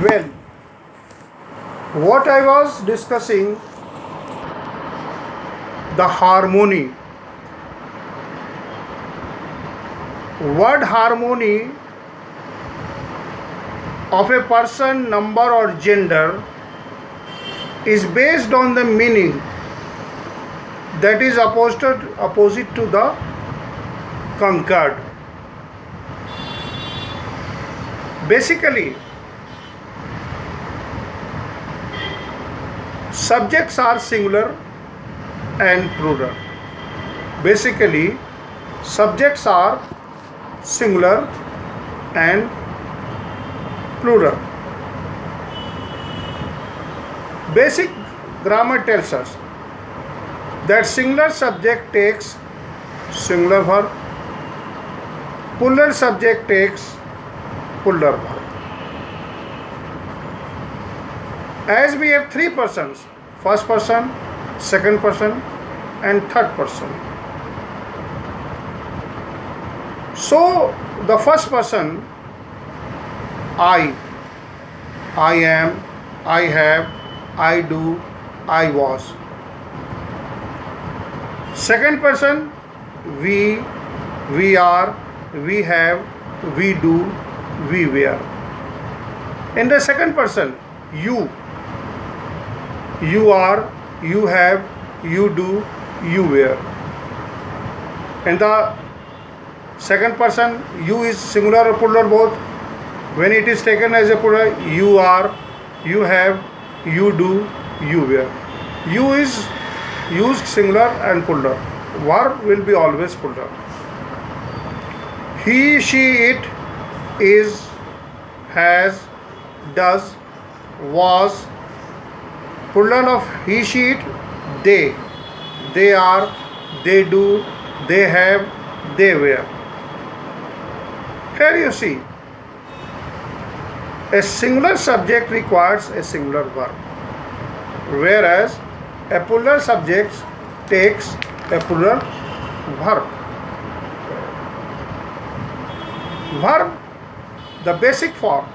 Well, what I was discussing, the harmony. Word harmony of a person, number, or gender is based on the meaning that is opposite to the conquered. Basically, subjects are singular and plural. Basically, subjects are singular and plural. Basic grammar tells us that singular subject takes singular verb, plural subject takes plural verb. As we have three persons, first person, second person, and third person. So the first person, I am, I have, I do, I was. Second person, we are, we have, we do, we were. In the second person, you are, you have, you do, you were. In the second person, you is singular or plural both. When it is taken as a plural, you are, you have, you do, you were. You is used singular and plural. Verb will be always plural. He, she, it, is, has, does, was. Plural of he, she, it, they are, they do, they have, they were. Here you see, a singular subject requires a singular verb, whereas a plural subject takes a plural verb. Verb, the basic form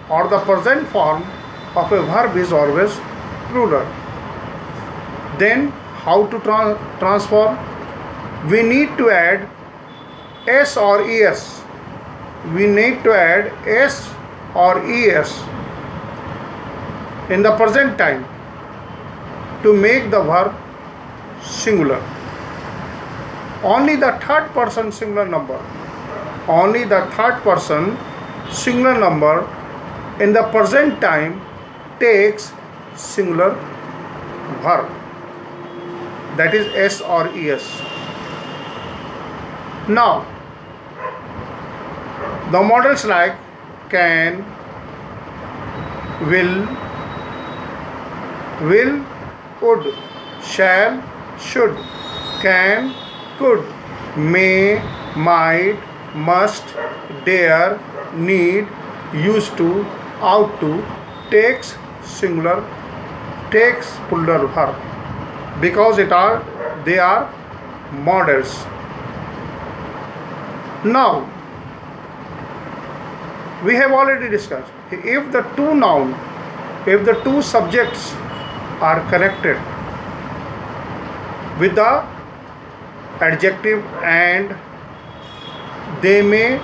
or the present form of a verb is always plural. Then how to transform? We need to add s or es. We need to add s or es in the present time to make the verb singular. Only the third person singular number, only the third person singular number in the present time takes singular verb, that is s or es. Now the models like can, will, would, shall, should, can, could, may, might, must, dare, need, used to, ought to, takes singular, takes plural verb, because they are models. Now we have already discussed, if the two subjects are connected with the adjective and they may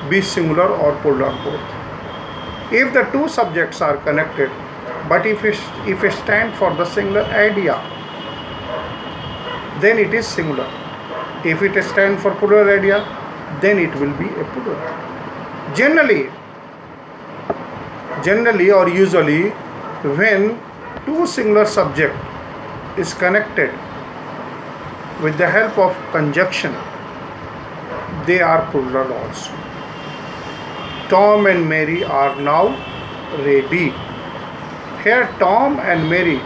be singular or plural both. If the two subjects are connected, but if it stand for the singular idea, then it is singular. If it stand for plural idea, then it will be a plural. Generally or usually, when two singular subject is connected with the help of conjunction, they are plural also. Tom and Mary are now ready. Here Tom and Mary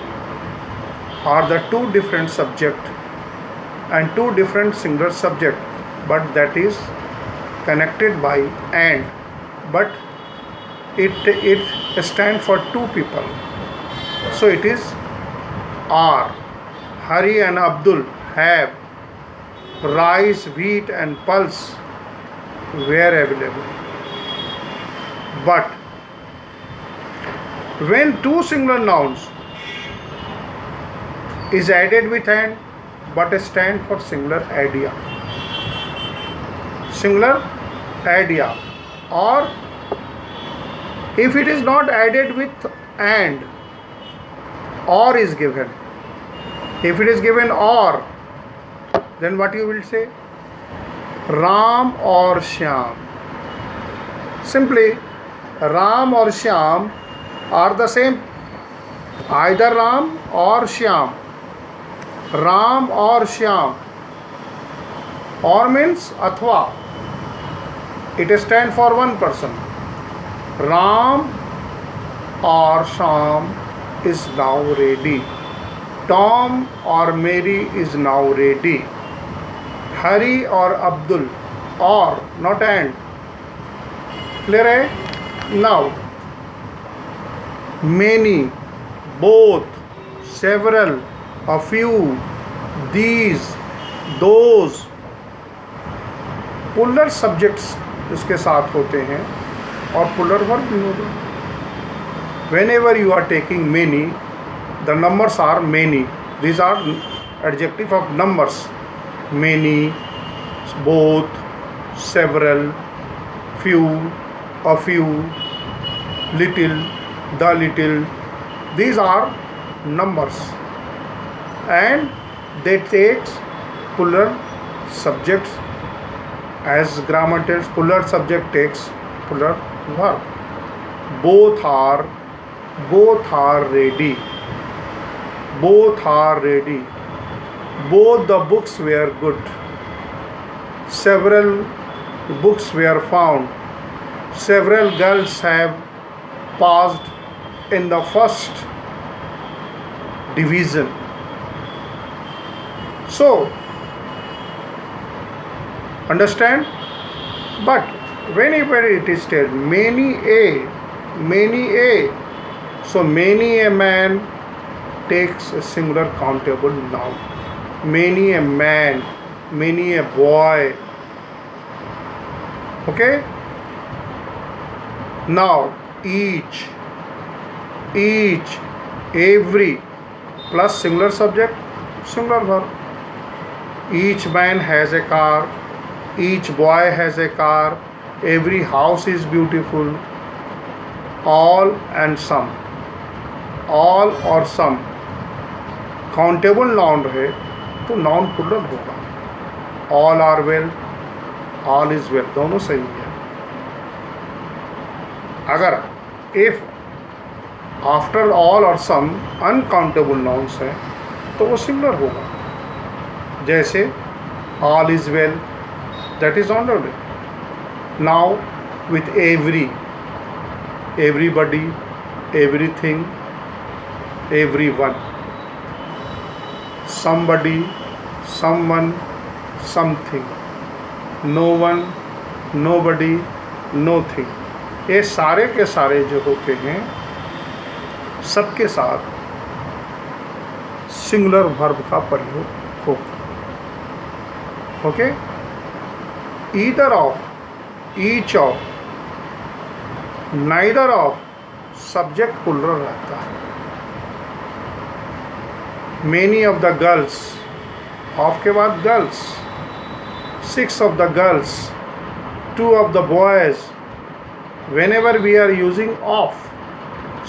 are the two different subject and two different singular subject, but that is connected by and, but it stands for two people. So it is are. Hari and Abdul have. Rice, wheat and pulse were available. But When two singular nouns is added with and but stand for singular idea. Singular idea. Or if it is not added with and, or is given. If it is given or, then what you will say? Ram or Shyam. Simply, Ram or Shyam are the same. Either Ram or Shyam. Ram or Shyam. Or means Athwa. It stands for one person. Ram or Shyam is now ready. Tom or Mary is now ready. Hari or Abdul, or not and. Clear hai? Now, many, both, several, a few, these, those, puller subjects इसके साथ होते हैं और puller verb भी होते हैं. Whenever you are taking many, the numbers are many. These are adjective of numbers. Many, both, several, few, a few, little, the little. These are numbers, and they take plural subjects as grammar tells. Plural subject takes plural verb. Both are ready. Both are ready. Both the books were good. Several books were found. Several girls have passed in the first division. So, understand? But whenever it is said many a, so many a man takes a singular countable noun. Many a man, many a boy. Okay? Now, each, every, plus singular subject, singular verb. Each man has a car. Each boy has a car. Every house is beautiful. All and some. All or some. Countable noun रहे तो noun plural होगा. All are well, all is well, दोनों सही है. अगर if after all और सम uncountable nouns है तो वो सिंगुलर होगा. जैसे all is well, that is honoured. Now with every, everybody, everything, everyone, somebody, someone, something, no one, nobody, nothing. ये सारे के सारे जो होते हैं सबके साथ सिंगुलर वर्ब का प्रयोग होगा. Okay? Either of, each of, neither of subject plural रहता है. Many of the girls, of के बाद girls, 6 of the girls, 2 of the boys. Whenever we are using of,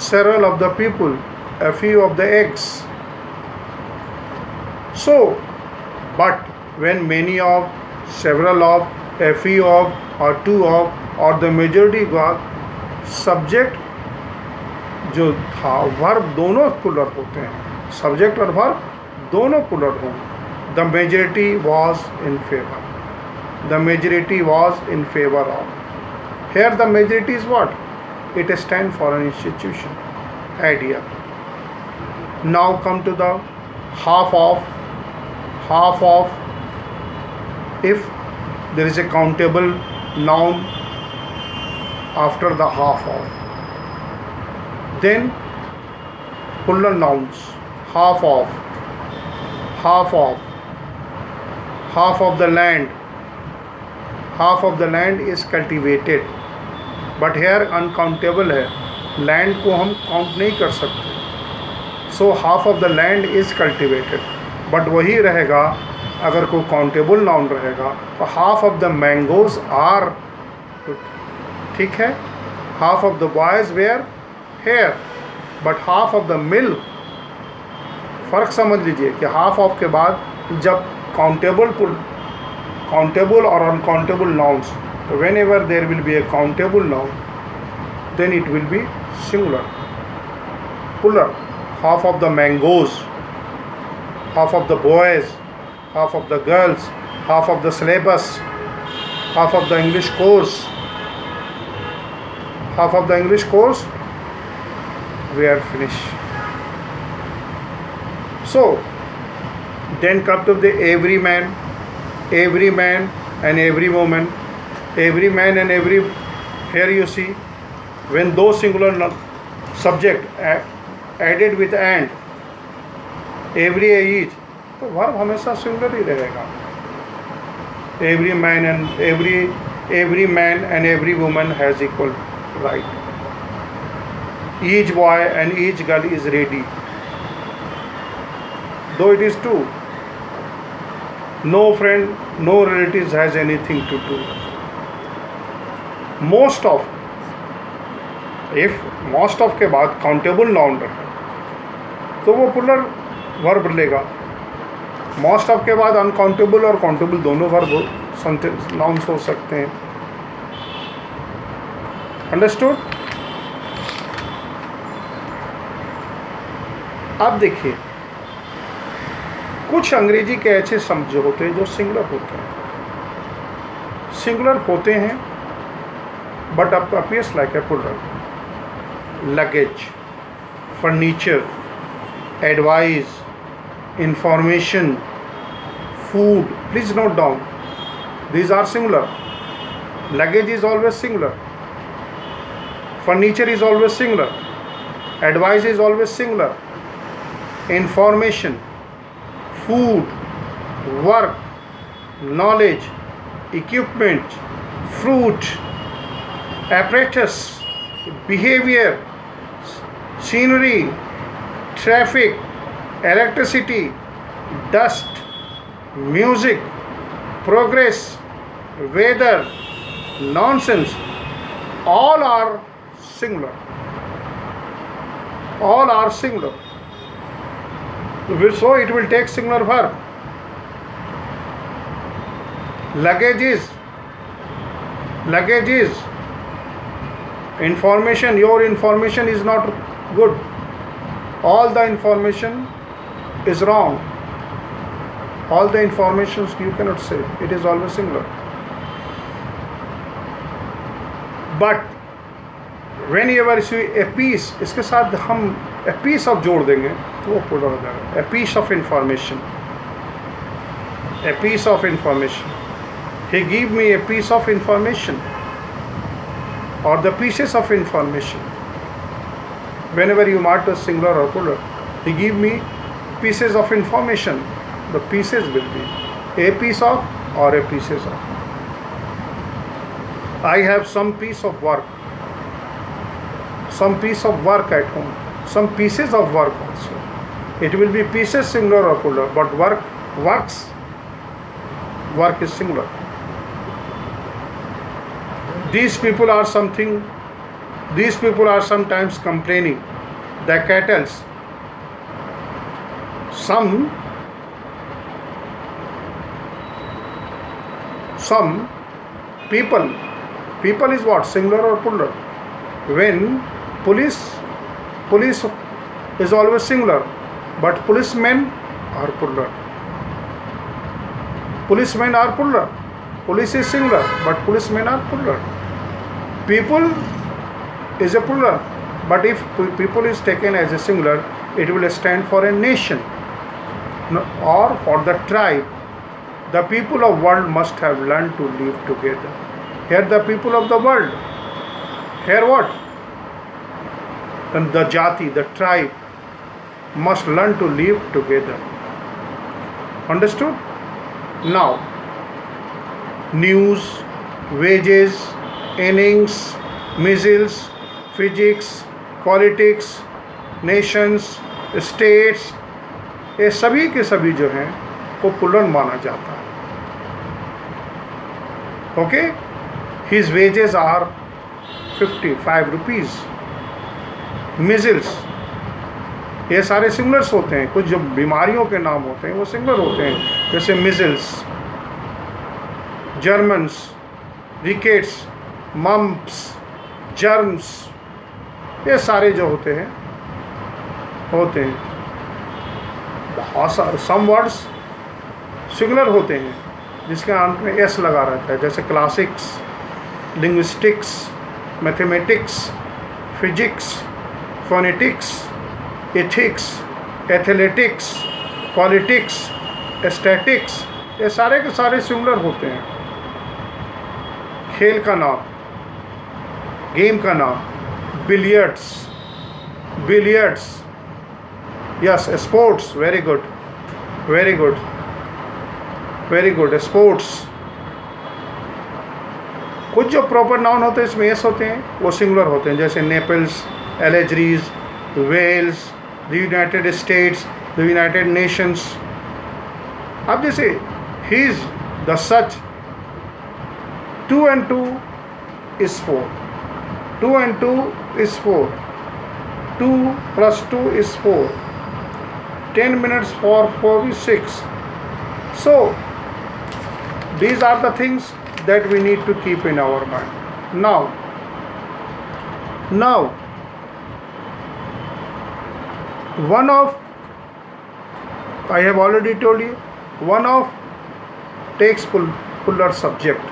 several of the people, a few of the eggs. So, but when many of, several of, a few of, or 2 of, or the majority of, subject जो था verb दोनों plural होते हैं. Subject और verb दोनों plural हों. The majority was in favour. The majority was in favour of. Here the majority is what? It stand for an institution, idea. Now come to the half of. Half of, if there is a countable noun after the half of, then plural nouns. Half of, half of, half of the land. Half of the land is cultivated, but here uncountable है. Land को हम count नहीं कर सकते. So half of the land is cultivated. But वही रहेगा अगर कोई काउंटेबल नाउन रहेगा तो half of the mangoes are. ठीक है. Half of the boys were here, but half of the milk. फ़र्क समझ लीजिए कि हाफ ऑफ के बाद जब काउंटेबल और अनकाउंटेबल नाउन्स, तो when ever there will be A countable noun then it will be singular. Plural. Half of the mangoes, half of the boys, half of the girls, half of the syllabus, half of the English course, half of the English course, we are finished. So then come to the every man and every woman. Every man and every, here you see, when those singular subject added with and, every each, तो verb हमेशा singular ही रहेगा. every man and every woman has equal right. Each boy and each girl is ready. Though it is true, no friend, no relatives has anything to do. Most of, if most of के बाद countable noun रहे तो वो plural verb लेगा. Most of के बाद uncountable और countable दोनों वर्ब नाउन्स हो सकते हैं. अंडरस्टूड. अब देखिए, कुछ अंग्रेजी के ऐसे शब्द होते हैं जो सिंगुलर होते हैं but appears like a plural. luggage, furniture, advice, information, food. Please note down, these are singular. Luggage is always singular. Furniture is always singular. Advice is always singular. Information, food, work, knowledge, equipment, fruit, apparatus, behavior, scenery, traffic, electricity, dust, music, progress, weather, nonsense, all are singular. All are singular. So it will take singular verb. Luggage is information. Your information is not good. All the information is wrong. All the information you cannot say. It is always singular. But whenever you see a piece, इसके साथ हम a piece of जोड़ देंगे तो वो पूरा हो जाएगा. A piece of information. A piece of information. He gave me a piece of information. Or the pieces of information. Whenever you mark the singular or plural, he give me pieces of information. The pieces will be a piece of or a pieces of. I have some piece of work. Some piece of work at home. Some pieces of work also. It will be pieces singular or plural, but work is singular. These people are sometimes complaining. The cattle. Some people. People is what? Singular or plural? When police is always singular, but policemen are plural. Policemen are plural. Police is singular, but policemen are plural. People is a plural, but if people is taken as a singular, it will stand for a nation or for the tribe. The people of world must have learned to live together. Here the people of the world. Here what? And the jati, the tribe, must learn to live together. Understood? Now, news, wages, innings, missiles, physics, politics, Nations, states, ये सभी के सभी जो हैं को puller माना जाता है. Okay, his wages are 55 rupees. Measles, ये सारे सिंगुलर्स होते हैं. कुछ जो बीमारियों के नाम होते हैं वो सिंगुलर होते हैं, जैसे measles, Germans, rickets, mumps, germs, ये सारे जो होते हैं बहुत सारे. सम वर्ड्स सिंगुलर होते हैं जिसके अंत में एस लगा रहता है, जैसे classics, linguistics, mathematics, physics, phonetics, ethics, athletics, politics, aesthetics, ये सारे के सारे सिंगुलर होते हैं. खेल का नाम, गेम का नाम, billiards, billiards, yes, sports, very good, very good, very good, sports. कुछ जो प्रॉपर नाउन होते हैं इसमें एस होते हैं वो सिंगुलर होते हैं, जैसे नेपल्स, एलेजरीज, Wales, the United States, the United Nations. अब जैसे हीज, the such, 2 and 2 is 4, 2 and 2 is 4, 2 plus 2 is 4, 10 minutes for 4 is 6. So these are the things that we need to keep in our mind. Now one of, I have already told you, one of takes plural subject,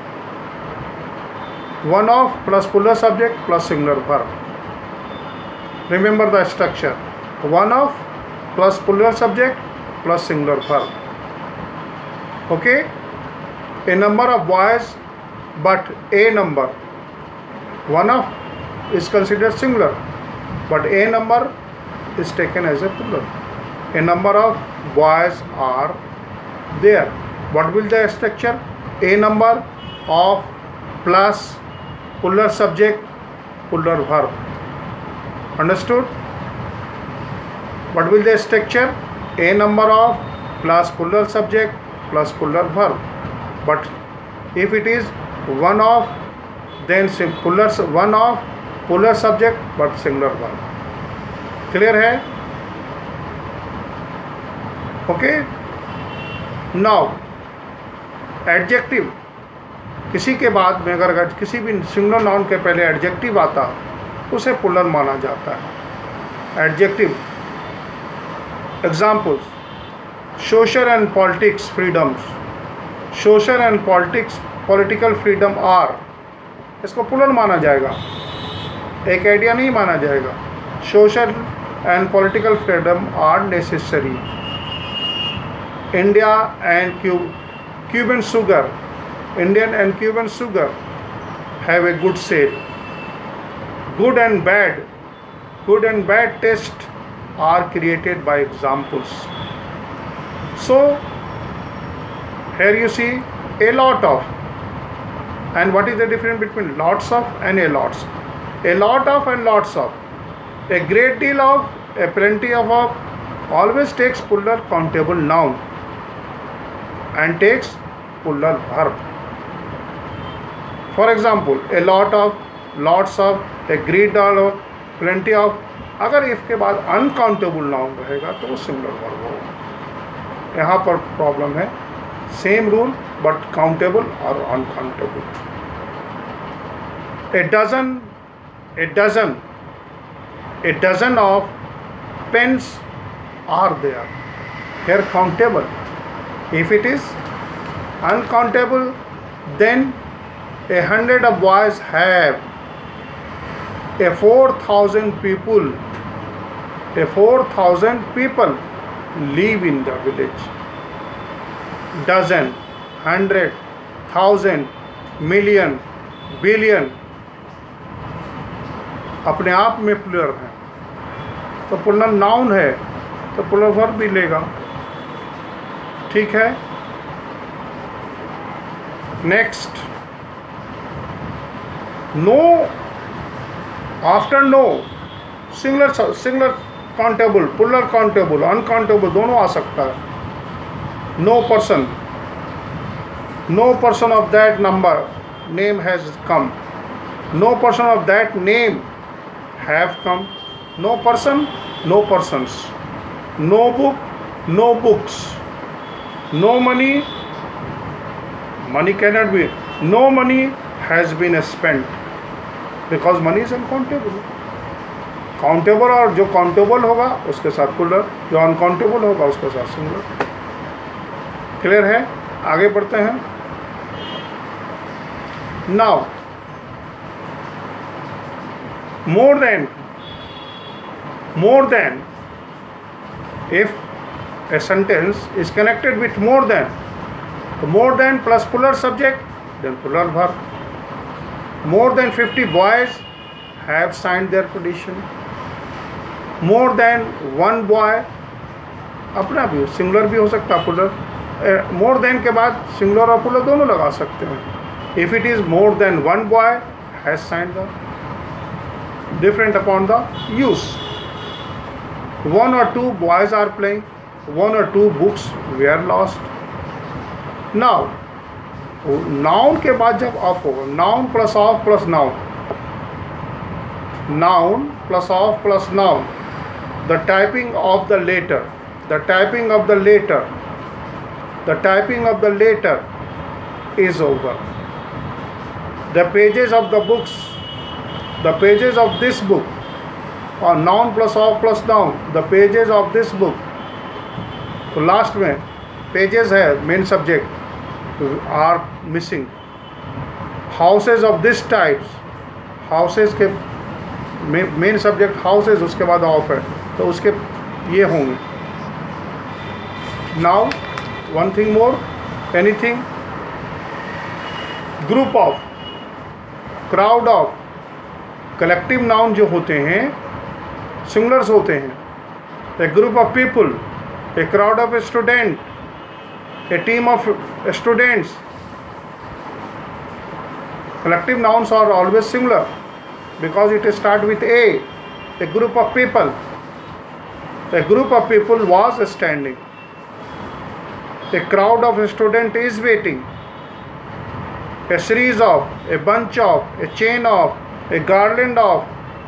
one of plus plural subject plus singular verb. Remember the structure: one of plus plural subject plus singular verb. Okay, a number of boys, but a number, one of is considered singular, but a number is taken as a plural. A number of boys are there. What will the structure? A number of plus plural subject, plural verb. Understood? What will the structure? A number of plus plural subject plus plural verb. But if it is one of, then plural, one of plural subject but singular verb. Clear है? Okay. Now adjective, किसी के बाद में अगर किसी भी singular noun के पहले एडजेक्टिव आता उसे प्लुरल माना जाता है. Adjective examples: social and politics freedoms, social and political freedom are, इसको प्लुरल माना जाएगा, एक आइडिया नहीं माना जाएगा. Social and political freedom are necessary. India and Cuban sugar, Indian and Cuban sugar have a good sale. Good and bad taste are created by examples. So here you see a lot of, and what is the difference between lots of and a lots? A lot of and lots of, a great deal of, a plenty of always takes plural countable noun and takes plural verb. For example, a lot of, lots of, a great deal of, plenty of. अगर if के बाद uncountable noun रहेगा तो वो singular verb होगा. यहाँ पर problem है, सेम रूल बट काउंटेबल और uncountable. a dozen of pens are there. Here countable. If it is uncountable, then 100 of boys have. A 4,000 people live in the village. Dozen, 100, 1,000, million, billion अपने आप में plural है, तो plural noun है तो plural verb भी लेगा. ठीक है. Next, no, after no singular countable, plural countable, uncountable दोनों आ सकता है। No person of that number name has come, no person of that name have come, no person, no persons, no book, no books, no money, money cannot be, no money has been spent because money is uncountable. Countable और जो countable होगा उसके साथ puller, जो uncountable होगा उसके साथ singular. Clear है? आगे बढ़ते हैं। Now more than, if a sentence is connected with more than plus plural subject, then plural verb. More than 50 boys have signed their petition. More than one boy, अपना भी singular भी हो सकता है, पुलर। मोर देन के बाद singular और puller दोनों लगा सकते हैं। If it is more than one boy has signed the, different upon the use. One or two boys are playing, one or two books were lost. Now noun के बाद जब ऑफ होगा, noun plus of plus noun, noun plus of plus noun, the typing of the letter, the typing of the letter is over. The pages of the books, the pages of this book, or noun plus of plus noun, the pages of this book. तो last में pages है, main subject are missing. Houses of this types, houses के main subject houses, उसके बाद of है तो उसके ये होंगे। Now one thing more, anything, group of, crowd of, collective noun जो होते हैं सिंगुलर्स होते हैं। a group of people, a crowd of student, a team of students, collective nouns are always singular because it start with a group of people, a group of people was standing, a crowd of students is waiting, a series of, a bunch of, a chain of, a garland of,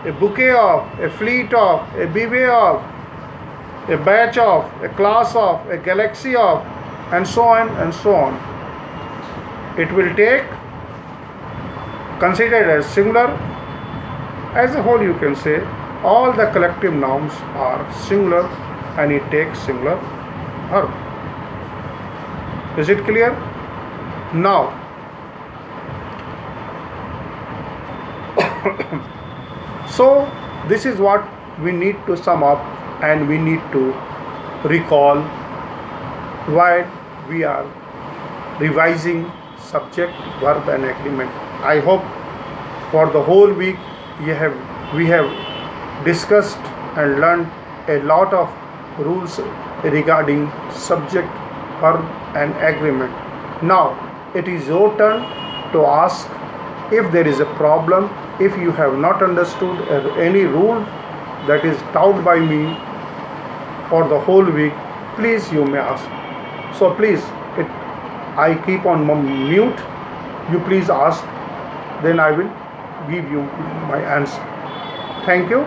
a bouquet of, a fleet of, a bevy of, a batch of, a class of, a galaxy of, and so on and so on. It will take, considered as singular. As a whole you can say all the collective nouns are singular and it takes singular verb. Is it clear? Now so this is what we need to sum up and we need to recall while we are revising subject, verb and agreement. I hope for the whole week we have discussed and learned a lot of rules regarding subject, verb and agreement. Now it is your turn to ask if there is a problem. If you have not understood any rule that is taught by me for the whole week, please you may ask. So please, I keep on mute, you please ask, then I will give you my answer. Thank you.